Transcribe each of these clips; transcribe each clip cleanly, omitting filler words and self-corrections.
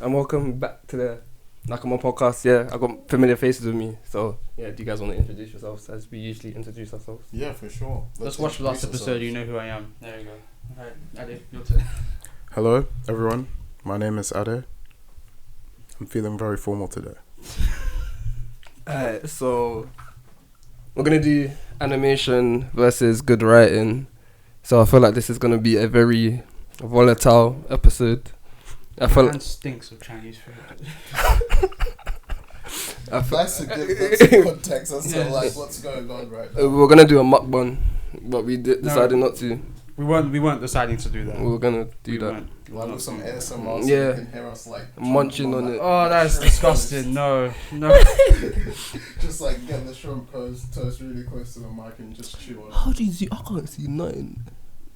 and welcome back to the Nakama podcast. Yeah, I got familiar faces with me. So, yeah, do you guys want to introduce yourselves as we usually introduce ourselves? Yeah, for sure. Let's watch the last episode, you know who I am. There you go. Alright, Ade, your turn. Hello, everyone. My name is Ade. I'm feeling very formal today. Alright, so we're going to do animation versus good writing. So I feel like this is going to be a very volatile episode. Man stinks of Chinese food. That's a good context as to like what's going on right now. We're going to do a mukbang, but we decided not to. We weren't deciding to do that. We were going to do that. Like with some ASMR so Yeah. you can hear us like Munching on it. Oh, that's disgusting. No. Just like getting the shrimp toast really close to the mic and just chew on it. How do you see? I can't see nothing.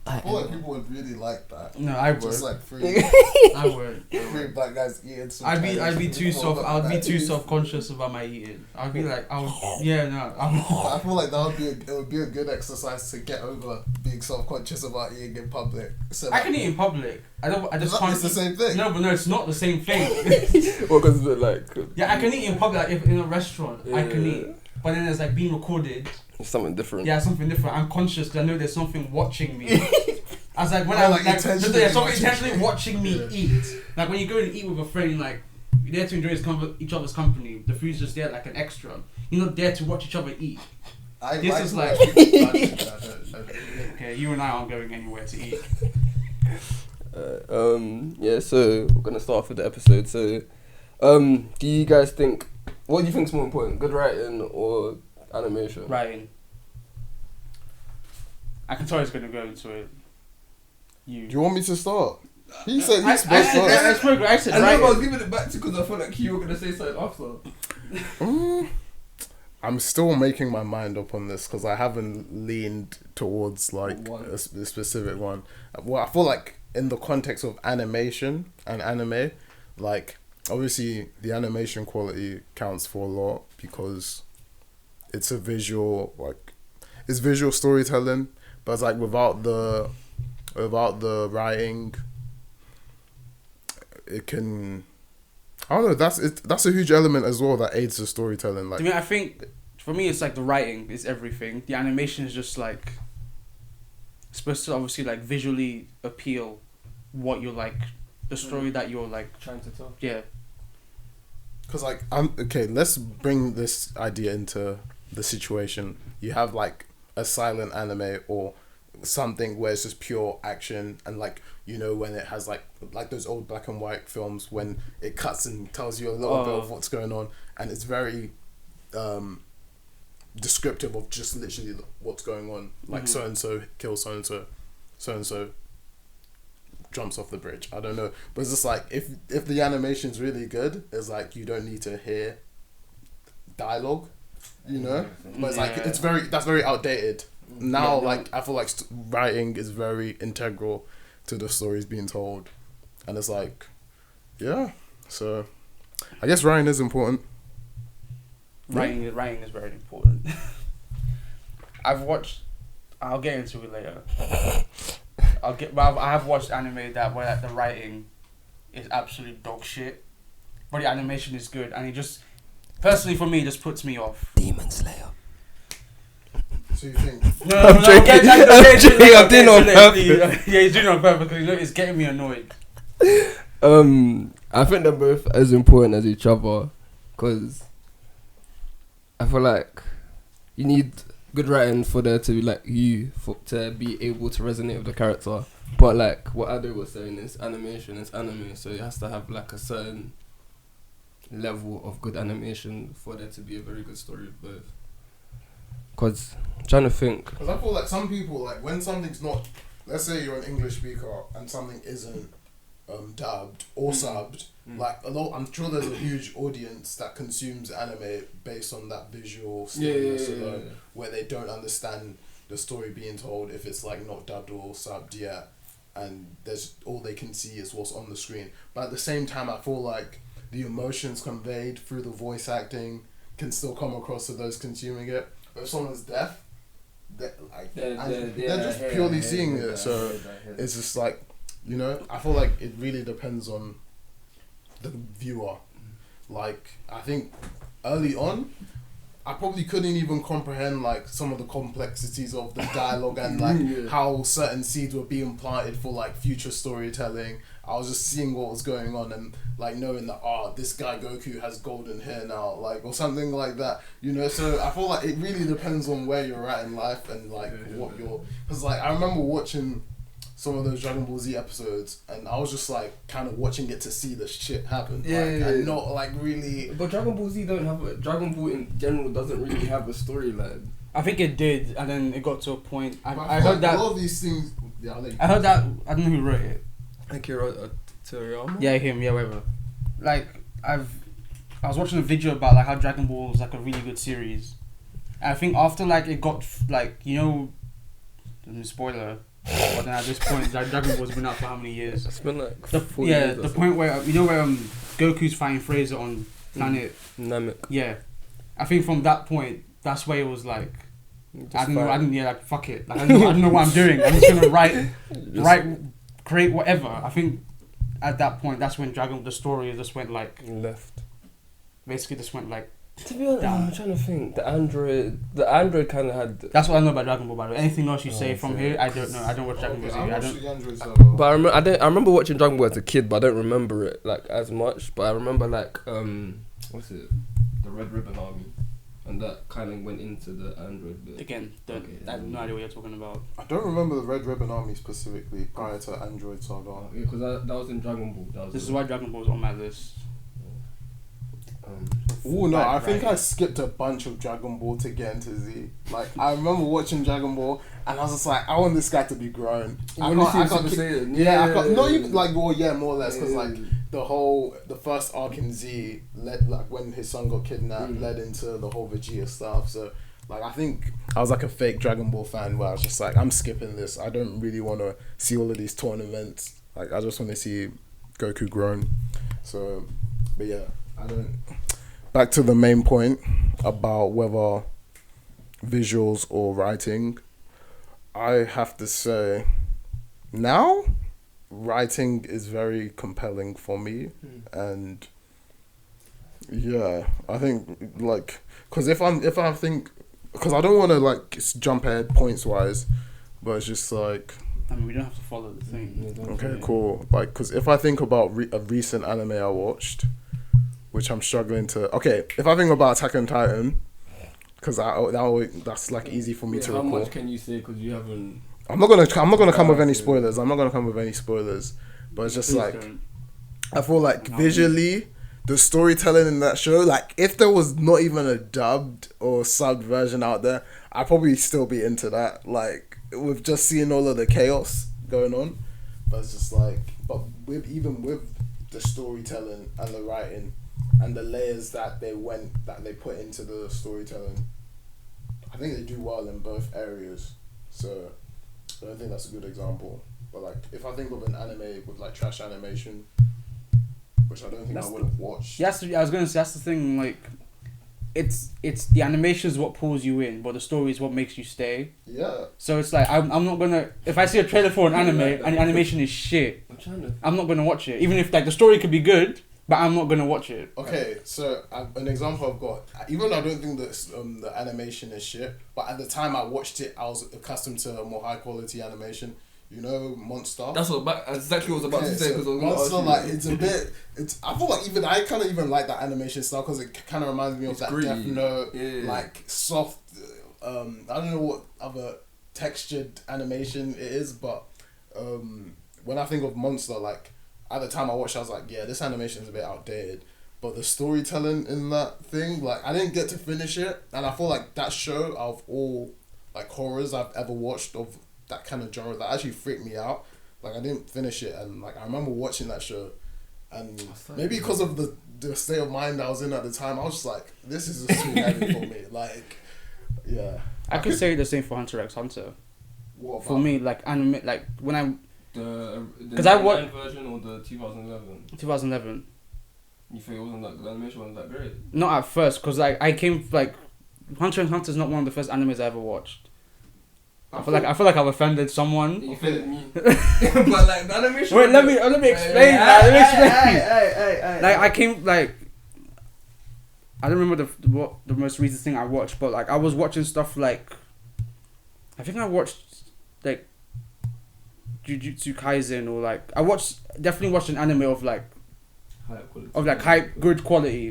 I feel like people would really like that. No, I would. Just like I would. three black guys eating some I'd be Chinese too food. soft. I'd be too self-conscious about my eating. I'd be like, I feel like it would be a good exercise to get over being self-conscious about eating in public. So I can eat in public. I just can't. It's the same thing. No, but no, it's not the same thing. Well, because like Yeah, I can eat in public. Like if in a restaurant, I can Yeah. eat. But then there's like being recorded. it's something different. Yeah, something different. I'm conscious because I know there's something watching me. I was like, when Yeah, I like like, intentionally there's something watching intentionally you. watching me Yeah. eat. Like when you go and eat with a friend, like you're there to enjoy each other's company. The food's just there like an extra. You're not there to watch each other eat. This is like- Okay, you and I aren't going anywhere to eat. Yeah, so we're gonna start off with the episode. So, do you guys think? What do you think is more important, good writing or animation? Ryan, I can tell he's gonna go into it. Do you want me to start? He said I he's supposed to. I said I know, but I was Ryan. giving it back to because I felt like you were gonna say something after. I'm still making my mind up on this because I haven't leaned towards like One. a specific one. Well, I feel like in the context of animation and anime, like obviously the animation quality counts for a lot because it's a visual, like it's visual storytelling, but it's like without the writing, it can. I don't know. That's a huge element as well that aids the storytelling. Like I mean, I think for me, it's like the writing is everything. The animation is just like supposed to obviously like visually appeal what you're like, the story that you're like. Trying to tell. Yeah. Because like let's bring this idea into the situation. You have like a silent anime or something where it's just pure action and like when it has like those old black and white films when it cuts and tells you a little bit of what's going on and it's very descriptive of just literally what's going on, like so and so kills so and so jumps off the bridge. I don't know, but it's just like if the animation's really good, it's like you don't need to hear dialogue, but it's like that's very outdated now. Like I feel like writing is very integral to the stories being told, and it's like so I guess writing is important. Writing is very important. I'll get into it later. I have watched anime where like, the writing is absolute dog shit, but the animation is good, and it just personally for me just puts me off. Demon Slayer. So you think I'm joking. I'm doing it on purpose. Yeah, he's doing it on purpose because it's getting me annoyed. I think they're both as important as each other, because I feel like you need good writing for there to be like to be able to resonate with the character. But like what Ade was saying is animation is anime, so it has to have like a certain level of good animation for there to be a very good story of both. Because I'm trying to think. Because I feel like some people, like when something's not, let's say you're an English speaker and something isn't dubbed or subbed, like I'm sure there's a huge audience that consumes anime based on that visual stimulus alone, where they don't understand the story being told if it's like not dubbed or subbed yet, and there's all they can see is what's on the screen. But at the same time, I feel like the emotions conveyed through the voice acting can still come across to those consuming it. But if someone's deaf, they're just purely seeing it, so it's just like, I feel like it really depends on viewer. Like, I think early on, I probably couldn't even comprehend like some of the complexities of the dialogue and like how certain seeds were being planted for like future storytelling. I was just seeing what was going on and like knowing that this guy Goku has golden hair now, like, or something like that, you know. So I feel like it really depends on where you're at in life and like what you're, because like I remember watching some of those Dragon Ball Z episodes and I was just like kind of watching it to see the shit happen, and not like really. But Dragon Ball Z don't have Dragon Ball in general doesn't really have a storyline. I think it did, and then it got to a point. I But heard like, that. a lot of these things. Yeah, I heard that. I don't know who wrote it. Akira Toriyama? Yeah, him. Yeah, whatever. Like I was watching a video about like how Dragon Ball was like a really good series, and I think after like it got like, you know, spoiler, but then at this point like, Dragon Ball's been out for how many years? It's been like The 40 years or the so. point where you know where Goku's fighting Frieza on planet Namek. Yeah, I think from that point that's where it was like I didn't like fuck it, like I don't know what I'm doing. I'm just gonna write, create whatever. I think at that point that's when the story just went like left. Basically, just went like. To be honest, I'm trying to think. The android kind of had. That's what I know about Dragon Ball. By the way, anything else you say from so- here, I don't know. I don't watch Dragon Ball Z. I don't. But I remember watching Dragon Ball as a kid, but I don't remember it like as much. But I remember like what's it, the Red Ribbon Army, and that kind of went into the android bit. Again, I have no idea what you're talking about. I don't remember the Red Ribbon Army specifically prior to Android Saga. Yeah, because that was in Dragon Ball. This is why Dragon Ball is on my list. Oh no, I think Right. I skipped a bunch of Dragon Ball to get into Z. Like, I remember watching Dragon Ball and I was just like, I want this guy to be grown. I can't not even like, well, yeah, more or less, because like the first arc in Z led, like when his son got kidnapped, led into the whole Vegeta stuff. So like, I think I was like a fake Dragon Ball fan where I was just like, I'm skipping this. I don't really want to see all of these tournaments. Like, I just want to see Goku grown. So, but yeah, I don't. Back to the main point about whether visuals or writing, I have to say now writing is very compelling for me. And yeah, I think like, because if I think, because I don't want to like jump ahead points wise, but it's just like, I mean, we don't have to follow the thing. okay, cool. Like, because if I think about a recent anime I watched, which I'm struggling to. Okay, if I think about Attack on Titan, because that's like easy for me to how recall. much can you say because you haven't? I'm not gonna come with any spoilers. But it's just Please like, don't. I feel like visually, the storytelling in that show, like if there was not even a dubbed or subbed version out there, I'd probably still be into that. Like with just seeing all of the chaos going on, but it's just like, but even with the storytelling and the writing and the layers that they put into the storytelling, I think they do well in both areas. So I don't think that's a good example. But like, if I think of an anime with like trash animation, which I don't think I would have watched. I was gonna say that's the thing. Like, it's the animation is what pulls you in, but the story is what makes you stay. Yeah. So it's like I'm not gonna, if I see a trailer for an anime and the animation is shit, I'm not gonna watch it. Even if like the story could be good, but I'm not gonna watch it. Okay, so an example I've got, even though I don't think that the animation is shit, but at the time I watched it, I was accustomed to a more high quality animation. You know, Monster. That's exactly what I was about to say. So Monster, like, it's a bit. I feel like I kind of even like that animation style because it kind of reminds me of that gritty. Death Note, Yeah. like soft. I don't know what other textured animation it is, but when I think of Monster, like at the time I watched, I was like, yeah, this animation is a bit outdated. But the storytelling in that thing, like I didn't get to finish it, and I feel like that show of all like horrors I've ever watched of that kind of genre that actually freaked me out. Like I didn't finish it, and like I remember watching that show, and maybe because of the state of mind I was in at the time, I was just like, this is just too heavy for me. Like, yeah. I could say the same for Hunter x Hunter. What For me, like anime, like when I The 'Cause I wa- version or the 2011. 2011, You think it wasn't that the animation wasn't that great? not at first, cause like I came like Hunter x Hunter is not one of the first animes I ever watched. I feel like I've offended someone. You feel me? But like the animation. Wait, let me explain. Let me explain. Like I came like. I don't remember the most recent thing I watched, but like I was watching stuff like. I think I watched like. Jujutsu Kaisen or like I definitely watched an anime of like. Good quality.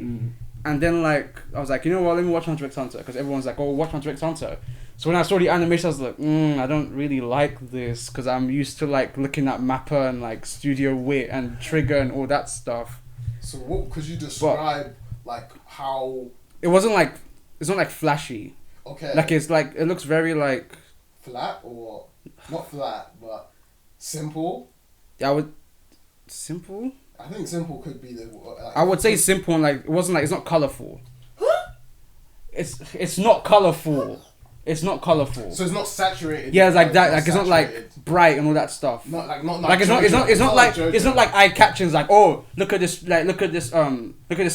And then like I was like, you know what, let me watch Hunter x Hunter because everyone's like, oh, watch Hunter x Hunter. So when I saw the animation, I was like, I don't really like this because I'm used to like looking at Mappa and like Studio Wit and Trigger and all that stuff. So what could you describe like how? It wasn't like it's not like flashy. Okay. Like it's like it looks very like flat or not flat, but simple. Yeah, I would simple. I think simple could be the. I would say simple and like it wasn't like it's not colorful. It's not colorful. It's not colorful. So it's not saturated. Yeah, it's like that. Like it's not like bright and all that stuff. Not like it's not like eye catching. Like, oh, look at this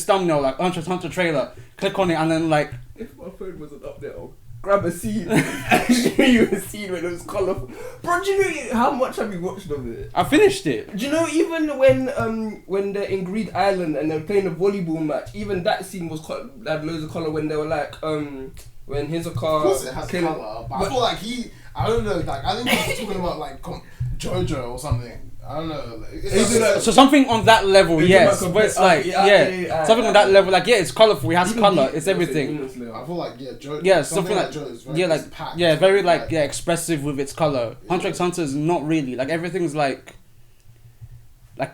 thumbnail, like Hunter trailer. Click on it and then like. If my phone wasn't up there, I'll grab a scene and show you a scene when it was colourful. Bro, do you know how much have you watched of it? I finished it. Do you know even when they're in Greed Island and they're playing a volleyball match, even that scene was had loads of colour when they were like when Hisoka. Of course it has colour, but I feel like I don't know, like I think he's talking about like JoJo or something. I don't know. So something on that level, yes. But it's like, something on that level, like, yeah, it's colourful, it has colour, it's everything. I feel like, something like JoJo is very, packed, very like, expressive with its colour. Hunter x Hunter is not really, like, everything's like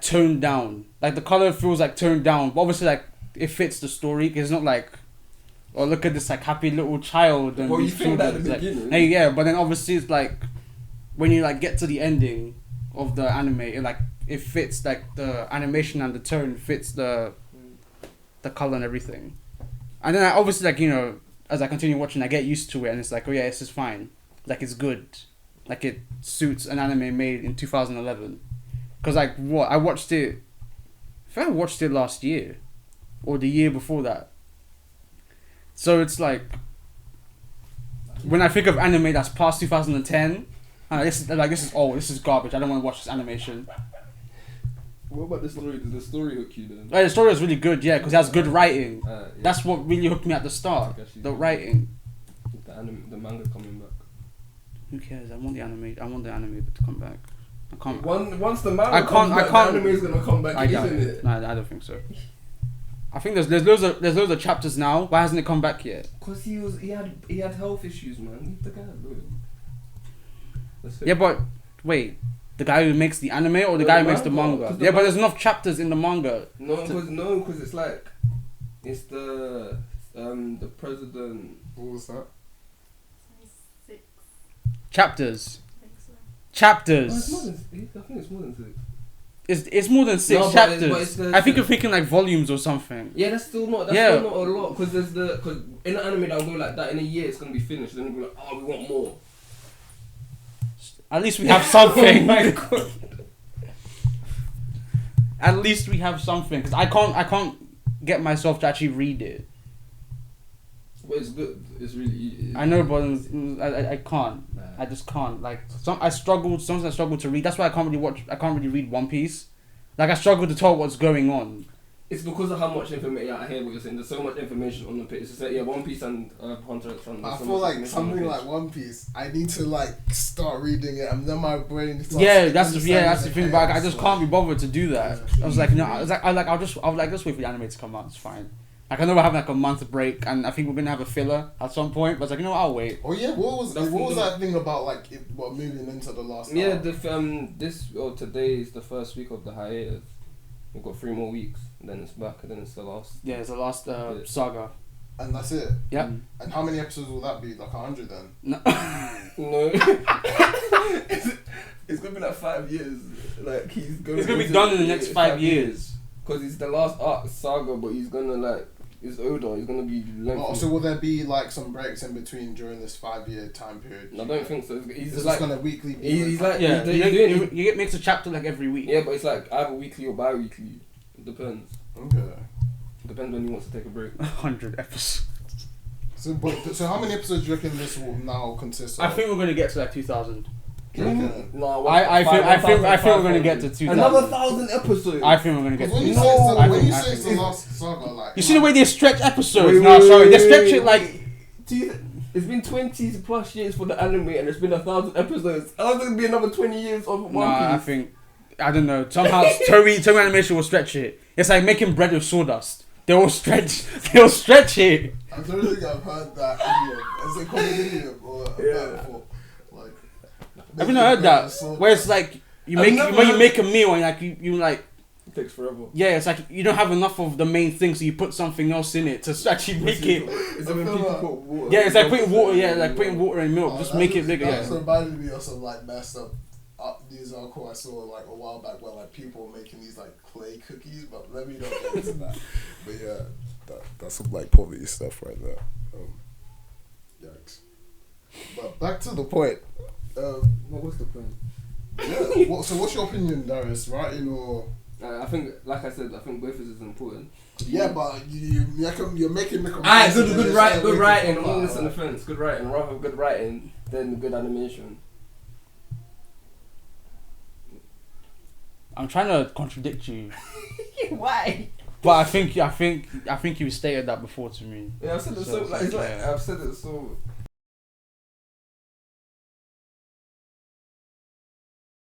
toned down. Like, the colour feels like toned down, but obviously, like, it fits the story, because it's not like, oh, look at this, like, happy little child. And well, you think that at the beginning. Hey, yeah, but then obviously it's like, when you, like, get to the ending of the anime, it fits like the animation and the tone fits the color and everything, and then I obviously like as I continue watching I get used to it and it's like, oh yeah, this is fine, like it's good, like it suits an anime made in 2011, because like what I watched it, I think I watched it last year or the year before that, so it's like when I think of anime that's past 2010. This is garbage. I don't want to watch this animation. What about the story? Did the story hook you then? The story was really good, yeah, because it has good writing. Yeah. That's what really hooked me at the start. The writing. The manga coming back. Who cares? I want the anime to come back. I can't. Once the manga comes back, the anime is gonna come back, isn't it? No, I don't think so. I think there's loads of chapters now. Why hasn't it come back yet? Cause he had health issues, man. Leave the guy alone. Yeah, but wait, the guy who makes the anime or the guy who makes the manga? Yeah, but there's enough chapters in the manga. No, because it's like it's the president. What was that? 6. Chapters. I think so. Chapters. I think it's more than 6. It's more than 6 No, chapters. but I think you're thinking like volumes or something. Yeah, that's still not a lot, because because in the anime that'll go like that in a year it's gonna be finished. Then we'll be like, oh, we want more. At least we have something. Oh my God. At least we have something, because I can't get myself to actually read it. But it's good. It's really. I know, but I can't. Nah. I just can't. Like sometimes I struggle to read. That's why I can't really read One Piece. Like I struggle to tell what's going on. It's because of how much information. Yeah, I hear what you're saying. There's so much information on the page. It's just like, One Piece and Hunter x Hunter. I feel like something like One Piece, I need to like start reading it and then my brain starts. That's the thing. But I just can't be bothered to do that. I was like, no. I'll just wait for the anime to come out. It's fine. Like I know we're having like a month break, and I think we're gonna have a filler at some point. But I was like, I'll wait. Oh yeah, what was that thing about like moving into the last? Yeah, arc? Today is the first week of the hiatus. We've got 3 more weeks, and then it's back, and then it's the last. Yeah, it's the last saga. And that's it. Yep. And how many episodes will that be? Like 100 then? No. No. It's gonna be like 5 years. Like It's gonna be done in the next 5 years. Because it's the last arc saga, but he's gonna like it's older. He's gonna be lengthy. Oh, so will there be like some breaks in between during this 5-year time period? I don't think so. He's just like gonna weekly. He's you get makes a chapter like every week. Yeah, but it's like either weekly or bi-weekly. It depends. Okay. Depends when he wants to take a break. 100 episodes. So So how many episodes do you reckon this will now consist of? I think we're gonna get to like 2000. No, I think we're gonna get to 2000. another 1,000 episodes. I think we're gonna get to When you 2000. say, I when think- you I say think- it's the last saga, like You see the way they stretch episodes? Wait, No, wait, sorry, they wait, stretch wait, it like. It's been 20 plus years for the anime and it's been 1,000 episodes. How is it gonna be another 20 years of One Piece? Nah, I think I don't know. Somehow Toei Animation will stretch it. It's like making bread with sawdust. They will stretch. They will stretch it. I don't think I've heard that idiom. Is it called an idiom or a metaphor? Like, Have you not heard that? Where it's like you make never when you heard- make a meal and like you like It takes forever. yeah, it's like you don't have enough of the main thing, so you put something else in it to actually make it. Is it when people put water? Yeah, it's like putting water. Yeah, like putting water in milk. Just make it bigger. That Yeah. reminded me of some like messed up news article I saw like a while back where like people were making these like clay cookies, but let me not get into that. But yeah, that's some like poverty stuff right there. Yikes. But back to the point. What was the point? Yeah. So what's your opinion, Darius? Writing or? I think, like I said, I think both is important. Yeah, but you're making the Alright, comparison good and writing. it's Good like writing. making I'm on fun, this on the fence. Good writing. Rather good writing than good animation. I'm trying to contradict you, Why? but I think you stated that before to me. Yeah, I've said it so. Like, it's like I've said it so